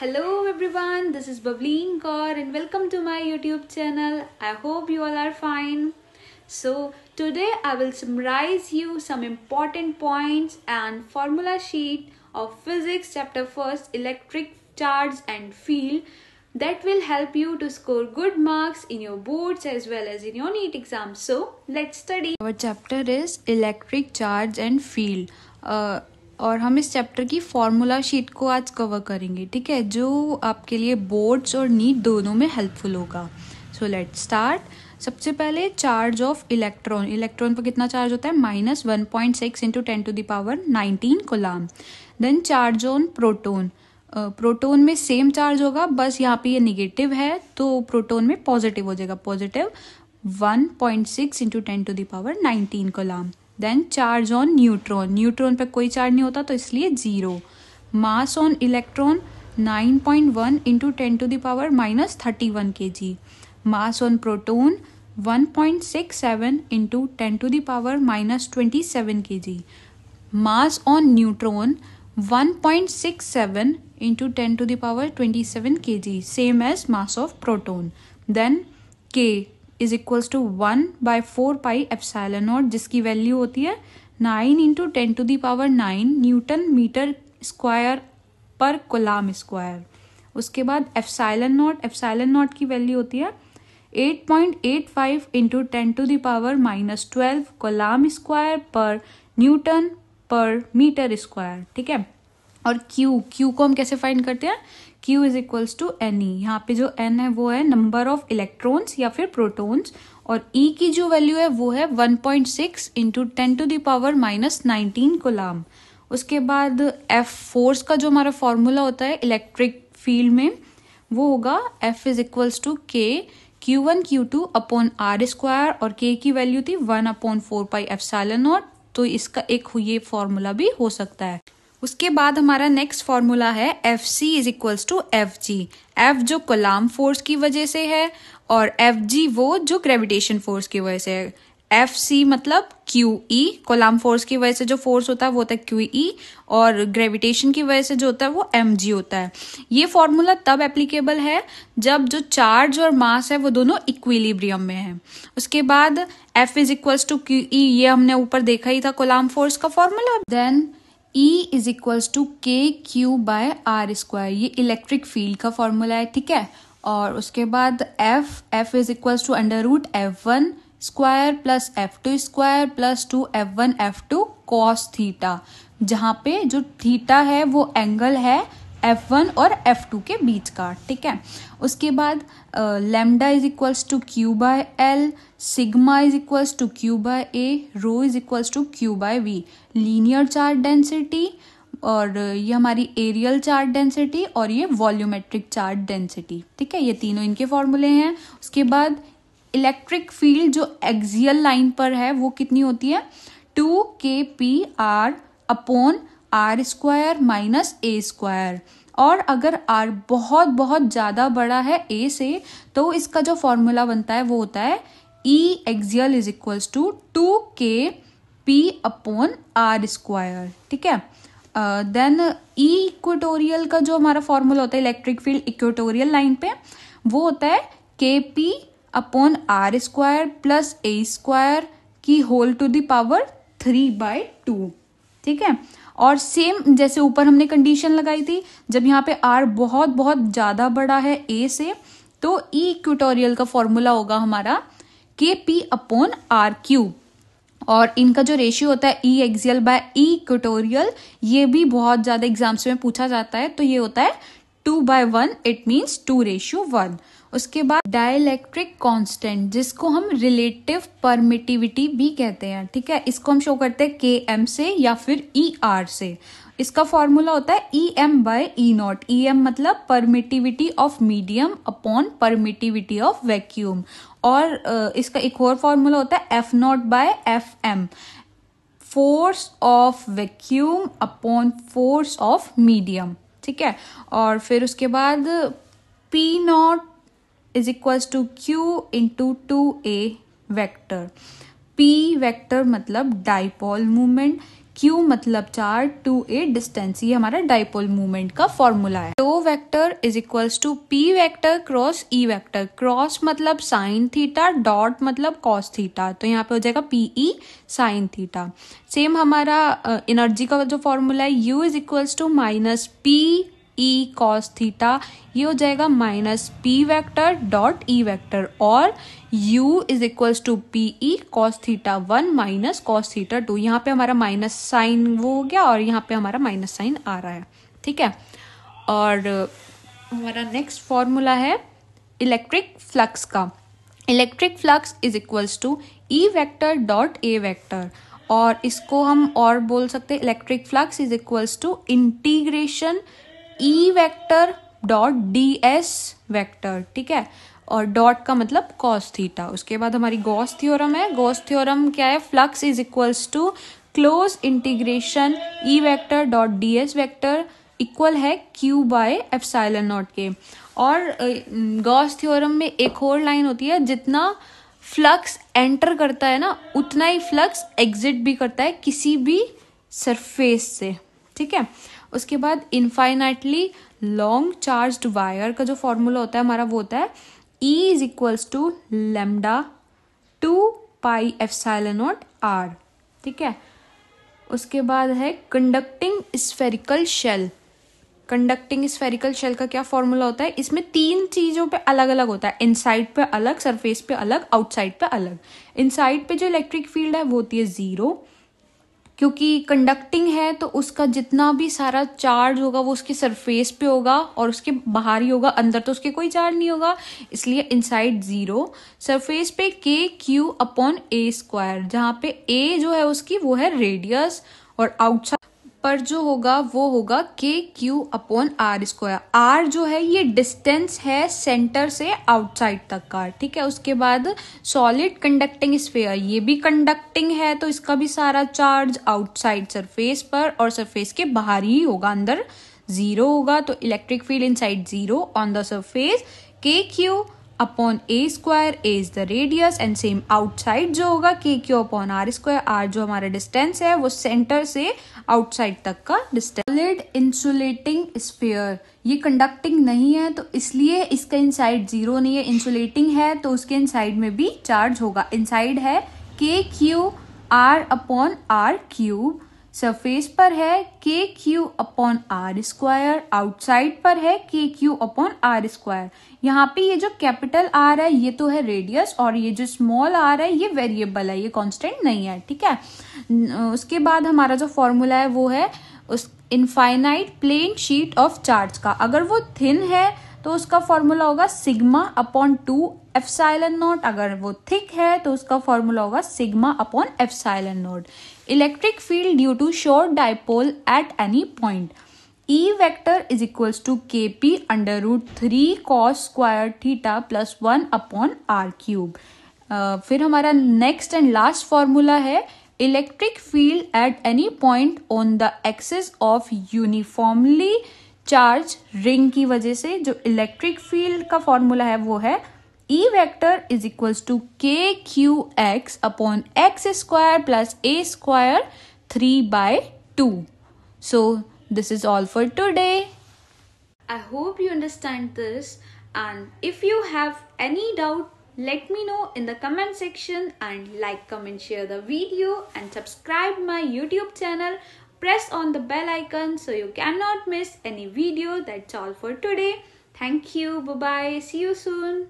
Hello everyone, this is Bavleen Kaur and welcome to my YouTube channel. I hope you all are fine. So today I will summarize you some important points and formula sheet of physics chapter 1st electric charge and field that will help you to score good marks in your boards as well as in your NEET exam. So let's study. Our chapter is electric charge and field. और हम इस chapter की formula sheet को आज cover करेंगे, ठीक है, जो आपके लिए बोर्ड्स और नीट दोनों में हेल्पफुल होगा. So let's start. सबसे पहले चार्ज ऑफ इलेक्ट्रॉन. इलेक्ट्रॉन पर कितना चार्ज होता है? -1.6 into 10⁻19 coulomb. Then charge on proton. Proton में सेम चार्ज होगा, बस यहाँ पे ये निगेटिव है तो प्रोटोन में पॉजिटिव हो जाएगा. Positive 1.6 into 10⁻19 coulomb. Then charge on neutron. Neutron पे कोई चार्ज नहीं होता तो इसलिए 0. Mass on electron 9.1 into 10⁻31 kg. Mass on proton 1.67 into 10⁻27 kg. Mass on neutron 1.67 into 10⁻27 kg, same as mass of proton. Then K is equals to 1/4πε0, जिसकी value होती है 9 into 10⁹ newton metre square पर coulomb square. उसके बाद epsilon not की value होती है 8.85 into 10⁻12 coulomb square पर न्यूटन पर मीटर स्क्वायर, ठीक है. और Q को हम कैसे फाइंड करते हैं? Q is equals to NE. यहाँ पे जो N है वो है नंबर ऑफ इलेक्ट्रॉन्स या फिर प्रोटॉन्स, और E की जो वैल्यू है वो है 1.6 इंटू 10⁻19 कूलम. उसके बाद F फोर्स का जो हमारा फॉर्मूला होता है इलेक्ट्रिक फील्ड में वो होगा F is equals to K Q1 Q2 upon R square, और K की वैल्यू थी 1/4πε0, तो इसका एक ये फॉर्मूला भी हो सकता है. उसके बाद हमारा नेक्स्ट फॉर्मूला है F C is equals to F G. F जो कूलम फोर्स की वजह से है और एफ जी वो जो ग्रेविटेशन फोर्स की वजह से है. एफ सी मतलब क्यू ई, कूलम फोर्स की वजह से जो फोर्स होता है वो होता है क्यू ई, और ग्रेविटेशन की वजह से जो होता है वो एम जी होता है. ये फॉर्मूला तब एप्लीकेबल है जब जो चार्ज और मास है वो दोनों इक्विलिब्रियम में है. उसके बाद F is equals to Q E, ये हमने ऊपर देखा ही था कूलम फोर्स का formula. Then E is equals to KQ/R square, ये इलेक्ट्रिक फील्ड का फॉर्मूला है, ठीक है. और उसके बाद F is equals to √F1 square plus F2 square plus 2F1 F2 cos theta, जहाँ पे जो थीटा है वो एंगल है F1 और F2 के बीच का, ठीक है. उसके बाद lambda is equals to Q/L, sigma is equals to Q/A, rho is equals to Q/V. Linear charge density, और ये हमारी एरियल चार्ज डेंसिटी, और ये वॉल्यूमेट्रिक चार्ज डेंसिटी, ठीक है. ये तीनों इनके फॉर्मूले हैं. उसके बाद इलेक्ट्रिक फील्ड जो एक्सियल लाइन पर है वो कितनी होती है? 2kPr upon R square minus A square. और अगर R बहुत बहुत ज़्यादा बड़ा है A से, तो इसका जो फॉर्मूला बनता है वो होता है E axial is equals to 2kP upon R square, ठीक है. देन E इक्वेटोरियल का जो हमारा फॉर्मूला होता है इलेक्ट्रिक फील्ड इक्वेटोरियल लाइन पे, वो होता है KP upon R square plus A square की होल टू द पावर 3/2, ठीक है. और सेम जैसे ऊपर हमने कंडीशन लगाई थी, जब यहाँ पे R बहुत बहुत ज़्यादा बड़ा है A से, तो E इक्वेटोरियल का फॉर्मूला होगा हमारा KP अपॉन RQ. और इनका जो रेशियो होता है E axial by E equatorial, ये भी बहुत ज़्यादा एग्जाम्स में पूछा जाता है, तो ये होता है 2/1, इट मीन्स 2:1. उसके बाद डाइलेक्ट्रिक कांस्टेंट, जिसको हम रिलेटिव परमिटिविटी भी कहते हैं, ठीक है. इसको हम शो करते हैं Km से या फिर ER से. इसका फॉर्मूला होता है EM/E0. EM मतलब permittivity of medium upon permittivity of vacuum. और इसका एक और फॉर्मूला होता है F0/Fm, force of vacuum upon force of medium, ठीक है. और फिर उसके बाद P0 is equals to Q into 2A vector. P vector मतलब डाइपोल मूवमेंट, q मतलब चार्ज, 2a डिस्टेंस। ये हमारा डाइपोल मूवमेंट का फॉर्मूला है। Rho vector is equals to p vector cross e vector. Cross मतलब साइन थीटा, डॉट मतलब cos theta, तो यहाँ पे हो जाएगा pe साइन थीटा। सेम हमारा एनर्जी का जो फॉर्मूला है u is equals to minus p E cos theta, ये हो जाएगा minus P vector dot E vector, और u is equals to P E cos theta 1 minus cos theta 2। यहाँ पे हमारा माइनस साइन वो हो गया और यहाँ पे हमारा माइनस साइन आ रहा है, ठीक है। और हमारा नेक्स्ट फॉर्मूला है इलेक्ट्रिक फ्लक्स का। Electric flux is equals to E vector dot A vector, और इसको हम और बोल सकते हैं electric flux is equals to integration E vector dot D S vector, ठीक है। और डॉट का मतलब कॉस थीटा। उसके बाद हमारी गॉस थ्योरम है। गॉस थ्योरम क्या है? Flux is equals to close integration E vector dot D S vector equal है क्यू बाय एप्सिलॉन नॉट के। और गॉस थ्योरम में एक और लाइन होती है, जितना फ्लक्स एंटर करता है ना उतना ही फ्लक्स एग्जिट भी करता है किसी भी सरफेस से, ठीक है। उसके बाद इनफाइनाइटली लॉन्ग चार्ज्ड वायर का जो फॉर्मूला होता है हमारा वो होता है E is equals to lambda 2 pi epsilon naught R, ठीक है। उसके बाद है conducting spherical shell. Conducting spherical shell का क्या फॉर्मूला होता है? इसमें 3 चीजों पे अलग अलग होता है, इनसाइड पे अलग, सरफेस पे अलग, आउटसाइड पे अलग। इनसाइड पे जो इलेक्ट्रिक फील्ड है वो होती है 0, क्योंकि कंडक्टिंग है तो उसका जितना भी सारा चार्ज होगा वो उसके सरफेस पे होगा और उसके बाहर ही होगा, अंदर तो उसके कोई चार्ज नहीं होगा, इसलिए इनसाइड 0। सरफेस पे के क्यू अपॉन ए स्क्वायर, जहाँ पे ए जो है उसकी वो है रेडियस, और आउटसाइड पर जो होगा वो होगा K Q upon R square. R जो है ये डिस्टेंस है सेंटर से आउटसाइड तक का, ठीक है। उसके बाद सॉलिड कंडक्टिंग स्फीयर, ये भी कंडक्टिंग है तो इसका भी सारा चार्ज आउटसाइड सरफेस पर और सरफेस के बाहर ही होगा, अंदर 0 होगा। तो electric field inside 0 on the surface, K Q upon A square, A is the radius, and same outside जो होगा K Q upon R square. R जो हमारा डिस्टेंस है वो सेंटर से आउटसाइड तक का डिस्टेंस। सॉलिड इंसुलेटिंग स्फीयर, ये कंडक्टिंग नहीं है तो इसलिए इसका इनसाइड 0 नहीं है, इंसुलेटिंग है तो उसके इनसाइड में भी चार्ज होगा। इनसाइड है K Q R upon R cube, surface पर है K Q upon R square, outside पर है K Q upon R square. यहाँ पे ये जो कैपिटल आर है ये तो है रेडियस, और ये जो स्मॉल आर है ये वेरिएबल है, ये कांस्टेंट नहीं है, ठीक है। उसके बाद हमारा जो फॉर्मूला है वो है उस infinite plane sheet of charge का। अगर वो थिन है तो उसका फॉर्मूला होगा सिग्मा अपॉन 2 एप्सिलॉन नॉट, अगर वो थिक है तो उसका फॉर्मूला होगा sigma upon epsilon naught. Electric field due to short dipole at any point, E vector is equals to KP under root 3 cos square theta plus 1 upon R cube. फिर हमारा next and last formula है electric field at any point on the axis of uniformly charge ring की वजह से जो electric field का formula है वो है E vector is equals to KQX upon X square plus A square 3/2। So this is all for today. I hope you understand this, and if you have any doubt let me know in the comment section, and like, comment, share the video and subscribe my YouTube channel. Press on the bell icon so you cannot miss any video. That's all for today. Thank you. Bye bye. See you soon.